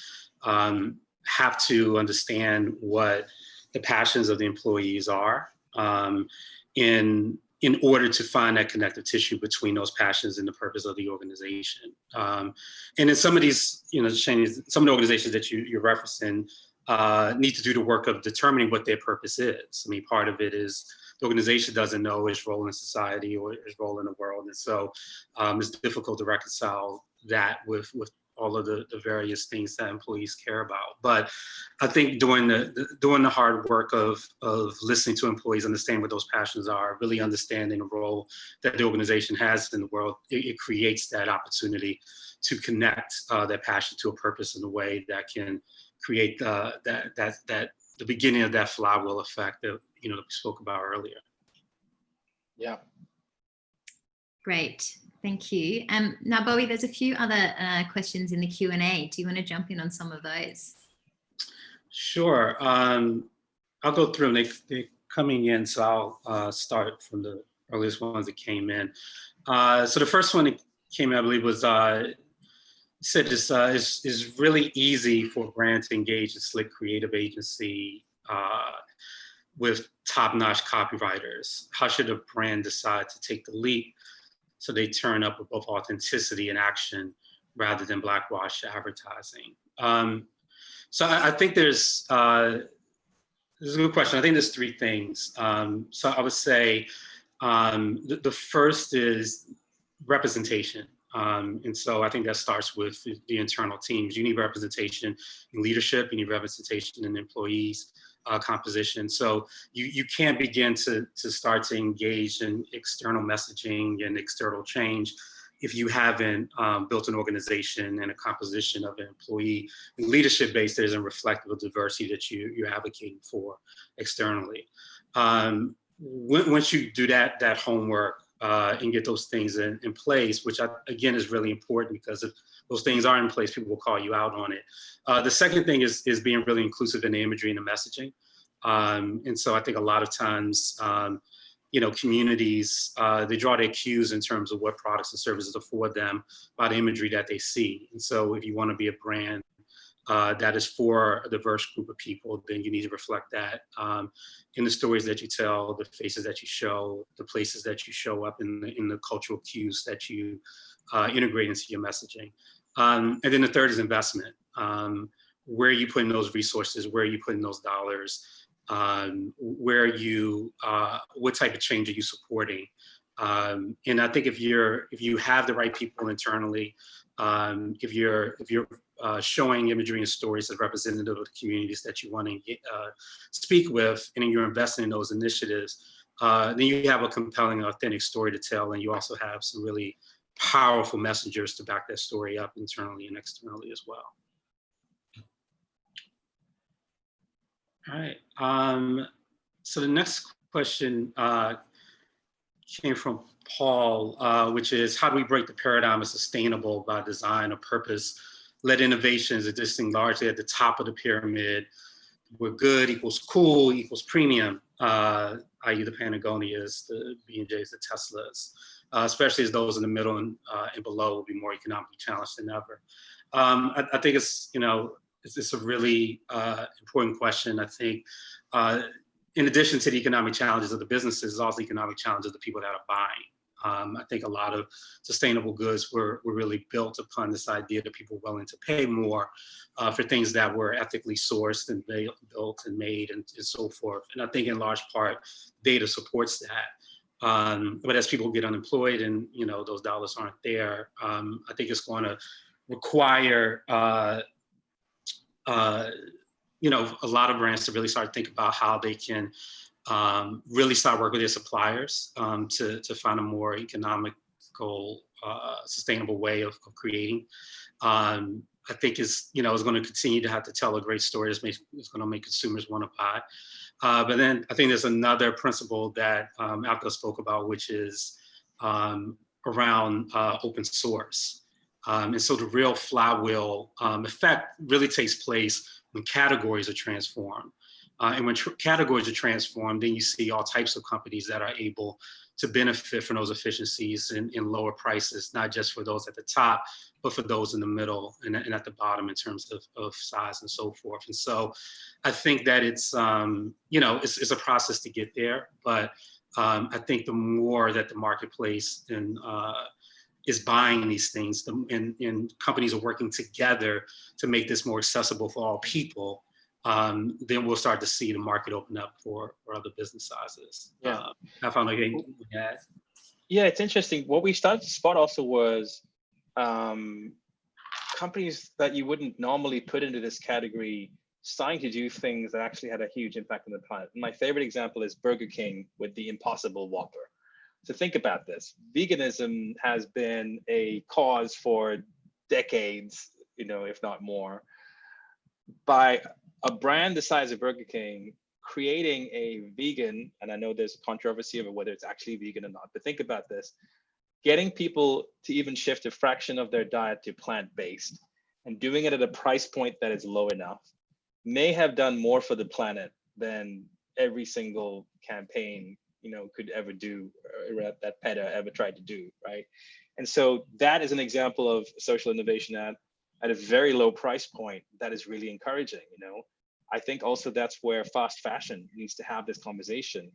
have to understand what the passions of the employees are in order to find that connective tissue between those passions and the purpose of the organization. And in some of these, you know, Shane, some of the organizations that you're referencing need to do the work of determining what their purpose is. I mean, part of it is the organization doesn't know its role in society or its role in the world. And so it's difficult to reconcile that with all of the various things that employees care about. But I think doing the hard work of listening to employees, understand what those passions are, really understanding the role that the organization has in the world, it creates that opportunity to connect that passion to a purpose in a way that can create the beginning of that flywheel effect that, you know, that we spoke about earlier. Yeah. Great, thank you. Now, Bobby, there's a few other questions in the Q&A. Do you want to jump in on some of those? Sure. I'll go through them. They're coming in, so I'll start from the earliest ones that came in. So the first one that came in, I believe, was said it's really easy for a brand to engage a slick creative agency with top-notch copywriters. How should a brand decide to take the leap so they turn up both authenticity and action rather than blackwash advertising? So I think there's a good question. I think there's three things. So I would say the first is representation. And so I think that starts with the internal teams. You need representation in leadership, you need representation in employees composition. So you can't begin to start to engage in external messaging and external change if you haven't built an organization and a composition of an employee and leadership base that isn't reflective of diversity that you're advocating for externally. Once you do that homework and get those things in place, which again is really important, because if those things are in place, people will call you out on it. The second thing is being really inclusive in the imagery and the messaging. And so I think a lot of times, you know, communities, they draw their cues in terms of what products and services afford them by the imagery that they see. And so if you want to be a brand that is for a diverse group of people, then you need to reflect that in the stories that you tell, the faces that you show, the places that you show up in the cultural cues that you integrate into your messaging. And then the third is investment. Where are you putting those resources? Where are you putting those dollars? Where are you, what type of change are you supporting? And I think if you have the right people internally, if you're showing imagery and stories as representative of the communities that you want to speak with, and then you're investing in those initiatives, then you have a compelling, authentic story to tell, and you also have some really powerful messengers to back that story up internally and externally as well. All right. So the next question came from Paul, which is, how do we break the paradigm of sustainable by design or purpose-led innovations existing largely at the top of the pyramid, where good equals cool equals premium, i.e. the Patagonias, the B&Js, the Teslas, especially as those in the middle and below will be more economically challenged than ever. I think it's, you know, it's a really important question. I think in addition to the economic challenges of the businesses, there's also economic challenges of the people that are buying. I think a lot of sustainable goods were really built upon this idea that people were willing to pay more for things that were ethically sourced and built and made and so forth. And I think in large part, data supports that. But as people get unemployed and those dollars aren't there, I think it's going to require a lot of brands to really start to think about how they can really start working with their suppliers to find a more economical, sustainable way of creating. I think is going to continue to have to tell a great story. It's going to make consumers want to buy. But then I think there's another principle that Alka spoke about, which is around open source. And so the real flywheel effect really takes place when categories are transformed. And when categories are transformed, then you see all types of companies that are able to benefit from those efficiencies in lower prices, not just for those at the top, but for those in the middle and at the bottom in terms of size and so forth. And so I think that it's a process to get there, but I think the more that the marketplace is buying these things and companies are working together to make this more accessible for all people, then we'll start to see the market open up for other business sizes. Yeah. I found like anything to add. Yeah, it's interesting. What we started to spot also was companies that you wouldn't normally put into this category starting to do things that actually had a huge impact on the planet. My favorite example is Burger King with the Impossible Whopper. So think about this. Veganism has been a cause for decades, if not more. By a brand the size of Burger King creating a vegan, and I know there's a controversy over whether it's actually vegan or not, but think about this, getting people to even shift a fraction of their diet to plant-based and doing it at a price point that is low enough may have done more for the planet than every single campaign could ever do, or that PETA ever tried to do, right? And so that is an example of social innovation at a very low price point that is really encouraging. I think also that's where fast fashion needs to have this conversation.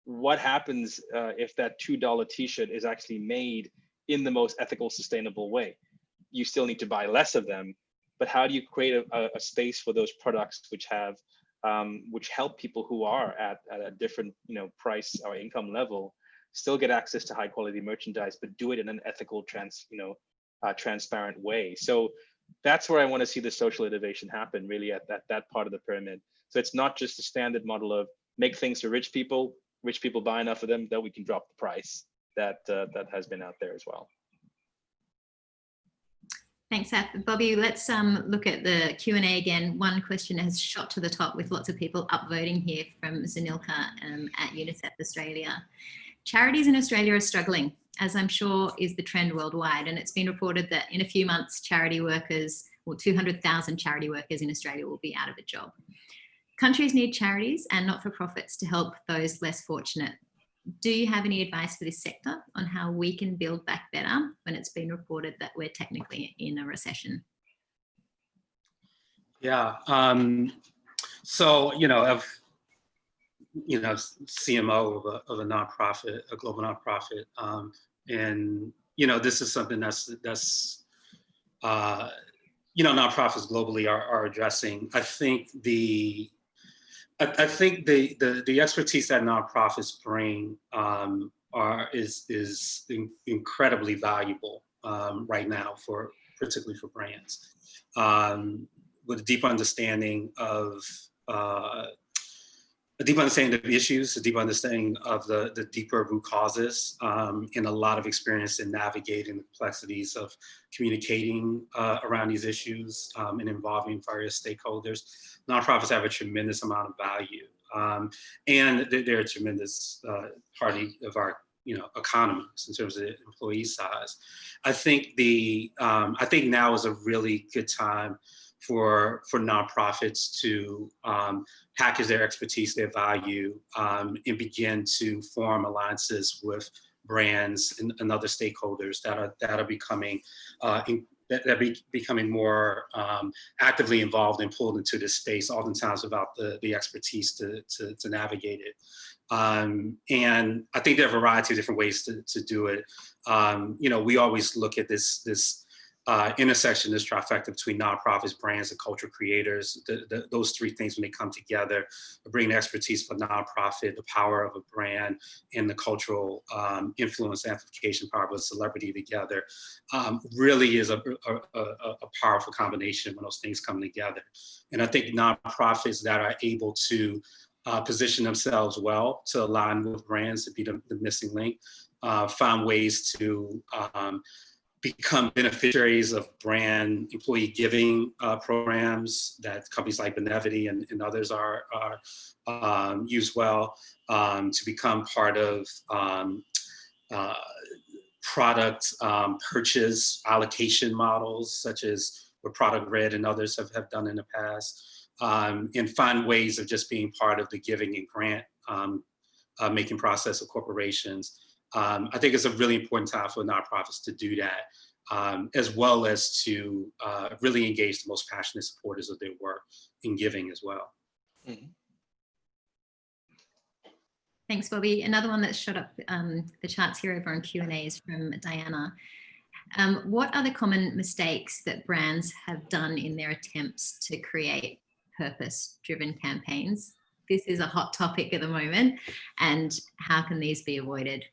What happens if that $2 t-shirt is actually made in the most ethical, sustainable way? You still need to buy less of them, but how do you create a space for those products which help people who are at a different price or income level still get access to high quality merchandise, but do it in an ethical, transparent way? So that's where I want to see the social innovation happen, really at that part of the pyramid. So it's not just a standard model of make things for rich people buy enough of them that we can drop the price. That has been out there as well. Thanks, Seth. Bobby, let's look at the Q&A again. One question has shot to the top with lots of people upvoting here from Zanilka at UNICEF Australia. Charities in Australia are struggling, as I'm sure is the trend worldwide. And it's been reported that in a few months, 200,000 charity workers in Australia will be out of a job. Countries need charities and not-for-profits to help those less fortunate. Do you have any advice for this sector on how we can build back better when it's been reported that we're technically in a recession? Yeah. So, CMO of a nonprofit, a global nonprofit, and this is something that's nonprofits globally are addressing. I think the expertise that nonprofits bring is incredibly valuable right now, particularly for brands, with a deep understanding of issues, a deep understanding of the deeper root causes, and a lot of experience in navigating the complexities of communicating around these issues and involving various stakeholders. Nonprofits have a tremendous amount of value, and they're a tremendous part of our economies in terms of employee size. I think now is a really good time for nonprofits to package their expertise, their value, and begin to form alliances with brands and other stakeholders that are becoming becoming more actively involved and pulled into this space, oftentimes without the expertise to navigate it. And I think there are a variety of different ways to do it. We always look at this intersection, this trifecta between nonprofits, brands, and culture creators. Those three things, when they come together, bring the expertise of a nonprofit, the power of a brand, and the cultural influence amplification power of a celebrity together, really is a powerful combination when those things come together. And I think nonprofits that are able to position themselves well to align with brands, to be the missing link, find ways to become beneficiaries of brand employee giving programs that companies like Benevity and others are use well, to become part of product purchase allocation models, such as what Product Red and others have done in the past, and find ways of just being part of the giving and grant making process of corporations. I think it's a really important time for nonprofits to do that, as well as to really engage the most passionate supporters of their work in giving as well. Mm-hmm. Thanks, Bobby. Another one that's shot up the charts here over on Q&A is from Diana. What are the common mistakes that brands have done in their attempts to create purpose-driven campaigns? This is a hot topic at the moment, and how can these be avoided?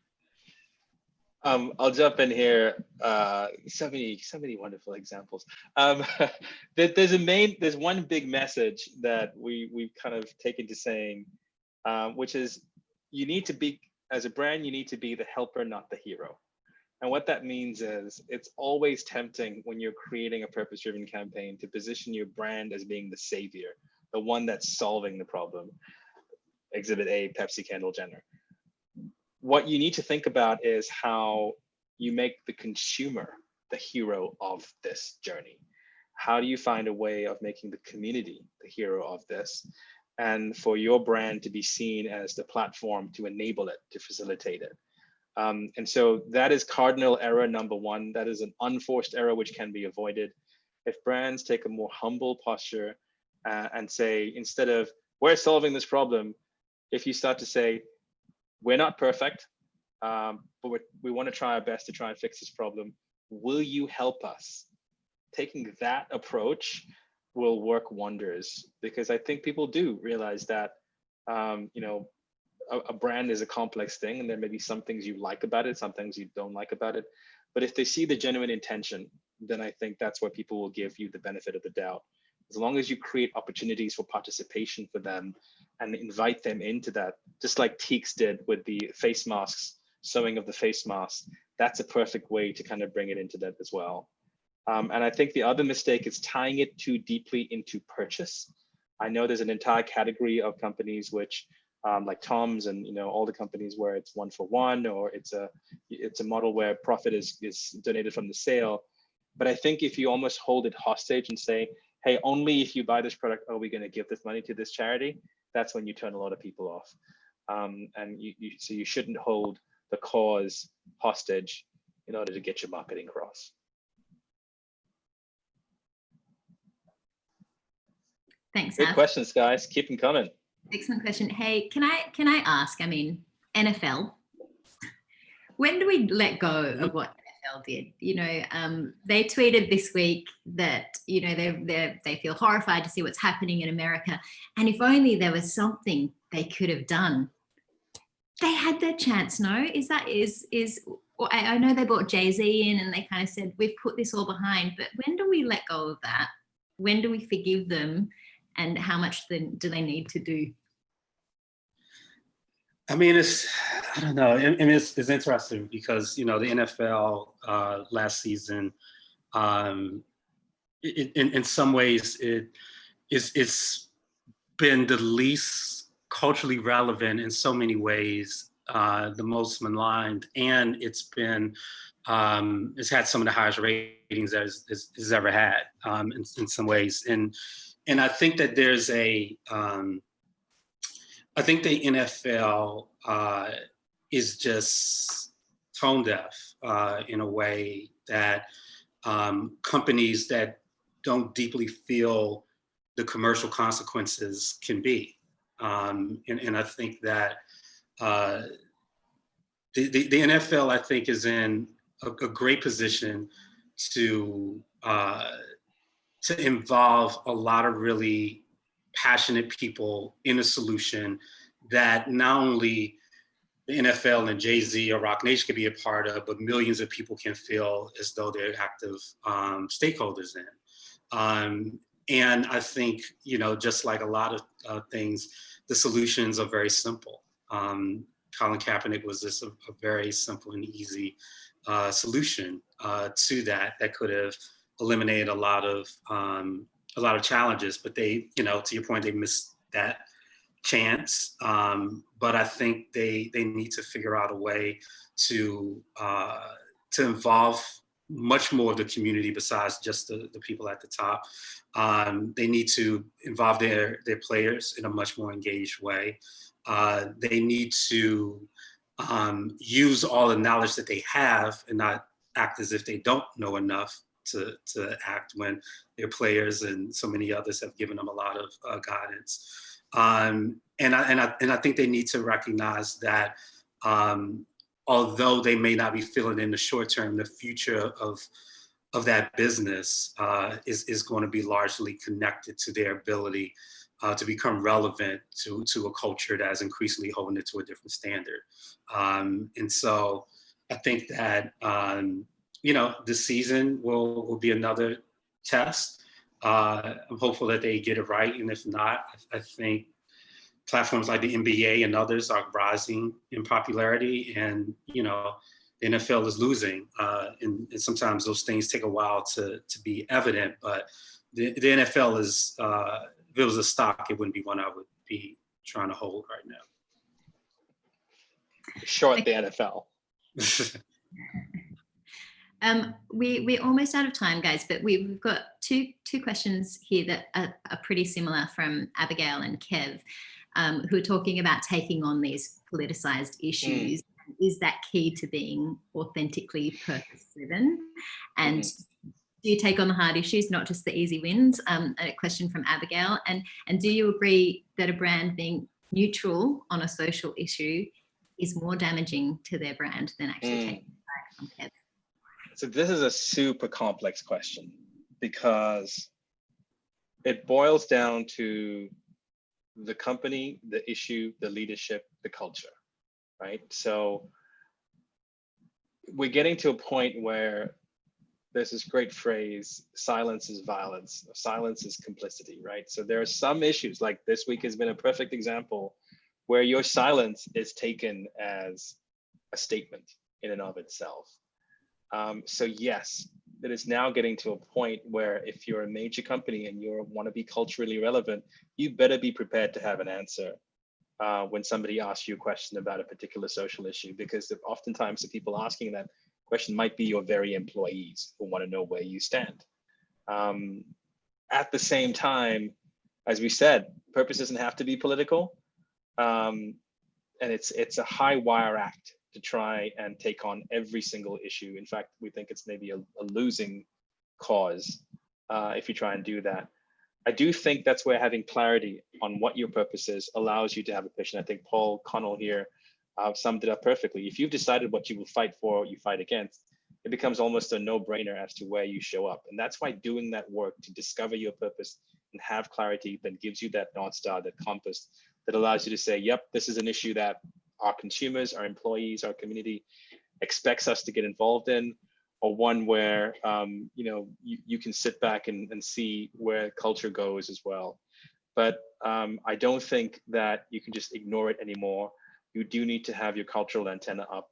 I'll jump in here. So many wonderful examples. There's one big message that we've kind of taken to saying, which is, you need to be, as a brand, you need to be the helper, not the hero. And what that means is, it's always tempting when you're creating a purpose-driven campaign to position your brand as being the savior, the one that's solving the problem. Exhibit A, Pepsi, Kendall Jenner. What you need to think about is how you make the consumer the hero of this journey. How do you find a way of making the community the hero of this, and for your brand to be seen as the platform to enable it, to facilitate it? And so that is cardinal error number one. That is an unforced error which can be avoided. If brands take a more humble posture and say, instead of, we're solving this problem, if you start to say, we're not perfect, but we want to try our best to try and fix this problem. Will you help us? Taking that approach will work wonders, because I think people do realize that, a brand is a complex thing, and there may be some things you like about it, some things you don't like about it. But if they see the genuine intention, then I think that's where people will give you the benefit of the doubt. As long as you create opportunities for participation for them and invite them into that, just like Teeks did with the face masks, sewing of the face masks, that's a perfect way to kind of bring it into that as well. And I think the other mistake is tying it too deeply into purchase. I know there's an entire category of companies which, like Tom's and all the companies where it's 1-for-1, or it's a model where profit is donated from the sale. But I think if you almost hold it hostage and say, hey, only if you buy this product are we going to give this money to this charity, that's when you turn a lot of people off. And so you shouldn't hold the cause hostage in order to get your marketing across. Thanks, Good Ash. questions, guys. Keep them coming. Excellent question. Hey, can I ask, NFL, when do we let go of what NFL did? They tweeted this week that, they feel horrified to see what's happening in America. And if only there was something they could have done. They had their chance, no? I know they brought Jay-Z in and they kind of said, we've put this all behind, but when do we let go of that? When do we forgive them? And how much do they need to do? I don't know. It's interesting because, the NFL last season, in some ways, it's been the least culturally relevant in so many ways, the most maligned, and it's had some of the highest ratings that it's ever had, in some ways. And I think that there's I think the NFL is just tone deaf in a way that companies that don't deeply feel the commercial consequences can be. And I think that the NFL, I think, is in a great position to involve a lot of really passionate people in a solution that not only the NFL and Jay-Z or Rock Nation can be a part of, but millions of people can feel as though they're active stakeholders in. And I think, you know, just like a lot of things, the solutions are very simple. Colin Kaepernick was just a very simple and easy solution to that could have eliminated a lot of challenges. But they, you know, to your point, they missed that chance. But I think they need to figure out a way to involve much more of the community besides just the people at the top. They need to involve their players in a much more engaged way. They need to use all the knowledge that they have and not act as if they don't know enough to act when their players and so many others have given them a lot of guidance. And I think they need to recognize that although they may not be feeling in the short term, the future of that business is going to be largely connected to their ability to become relevant to a culture that is increasingly holding it to a different standard. And so I think that, you know, this season will be another test. I'm hopeful that they get it right. And if not, I think platforms like the NBA and others are rising in popularity, and, you know, the NFL is losing. And sometimes those things take a while to be evident, but the NFL is, if it was a stock, it wouldn't be one I would be trying to hold right now. Short the NFL. We're almost out of time, guys, but we've got two questions here that are pretty similar from Abigail and Kev, who are talking about taking on these politicized issues. Is that key to being authentically purpose-driven? And do you take on the hard issues, not just the easy wins? A question from Abigail. And do you agree that a brand being neutral on a social issue is more damaging to their brand than actually taking it back from Kev? So this is a super complex question because it boils down to the company, the issue, the leadership, the culture, right? So we're getting to a point where there's this great phrase, silence is violence, silence is complicity, right? So there are some issues, like this week has been a perfect example, where your silence is taken as a statement in and of itself. So yes, it is now getting to a point where if you're a major company and you want to be culturally relevant, you better be prepared to have an answer when somebody asks you a question about a particular social issue, because oftentimes the people asking that question might be your very employees who want to know where you stand. At the same time, as we said, purpose doesn't have to be political. And it's a high wire act to try and take on every single issue. In fact, we think it's maybe a losing cause if you try and do that. I do think that's where having clarity on what your purpose is allows you to have a vision. I think Paul Connell here summed it up perfectly. If you've decided what you will fight for, or you fight against, it becomes almost a no-brainer as to where you show up. And that's why doing that work to discover your purpose and have clarity that gives you that North Star, that compass, that allows you to say, yep, this is an issue that our consumers, our employees, our community expects us to get involved in, or one where you can sit back and see where culture goes as well. But I don't think that you can just ignore it anymore. You do need to have your cultural antenna up.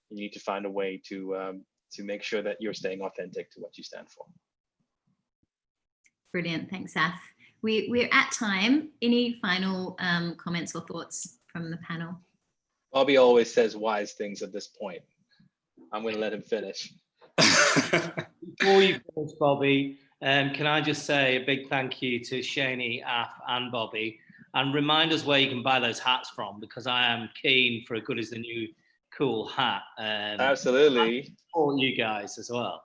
You need to find a way to make sure that you're staying authentic to what you stand for. Brilliant, thanks, Saf. We're at time. Any final comments or thoughts from the panel? Bobby always says wise things at this point. I'm going to let him finish. Before you finish, Bobby, can I just say a big thank you to Shani, Af, and Bobby, and remind us where you can buy those hats from, because I am keen for a good is the new cool hat. Absolutely. For you guys as well.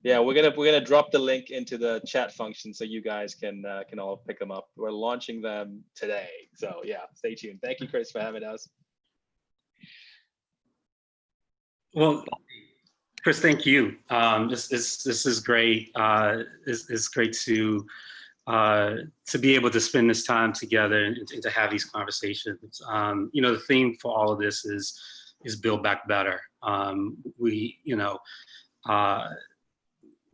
Yeah, we're gonna drop the link into the chat function so you guys can all pick them up. We're launching them today, so yeah, stay tuned. Thank you, Chris, for having us. Well, Chris, thank you. This is great. It's great to be able to spend this time together and to have these conversations. You know, the theme for all of this is build back better.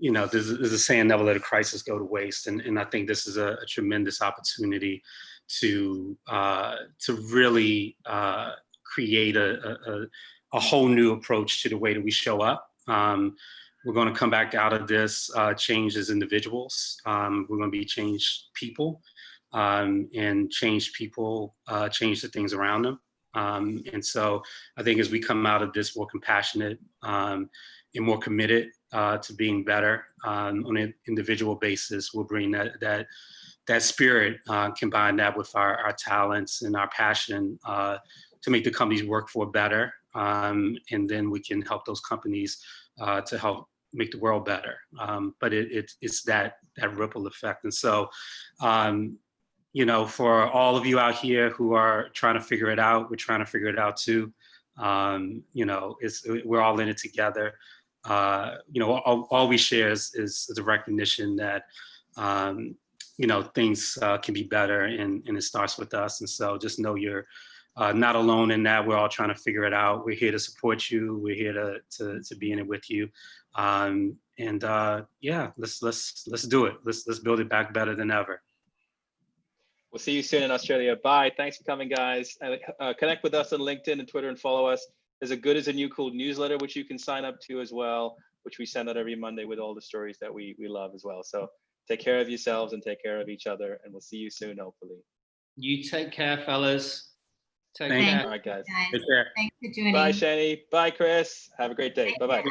There's a saying, never let a crisis go to waste, and I think this is a tremendous opportunity to really create a whole new approach to the way that we show up. We're going to come back out of this changed as individuals. We're going to be changed people, and changed people change the things around them. And so I think as we come out of this more compassionate and more committed to being better on an individual basis, we'll bring that spirit, combine that with our talents and our passion to make the companies work for better. And then we can help those companies to help make the world better. But it's that ripple effect. And so, you know, for all of you out here who are trying to figure it out, we're trying to figure it out too. You know, we're all in it together. You know, all we share is a recognition that, you know, things can be better, and it starts with us. And so just know you're not alone in that. We're all trying to figure it out. We're here to support you. We're here to be in it with you. Yeah, let's do it. Let's build it back better than ever. We'll see you soon in Australia. Bye. Thanks for coming, guys. And connect with us on LinkedIn and Twitter and follow us. There's a Good is a New Cool newsletter, which you can sign up to as well, which we send out every Monday with all the stories that we love as well. So take care of yourselves and take care of each other. And we'll see you soon, hopefully. You take care, fellas. Take Thank care. you. All right, guys. Take care. Thanks for joining. Bye, Shani. Bye, Chris. Have a great day. Bye-bye. Thanks.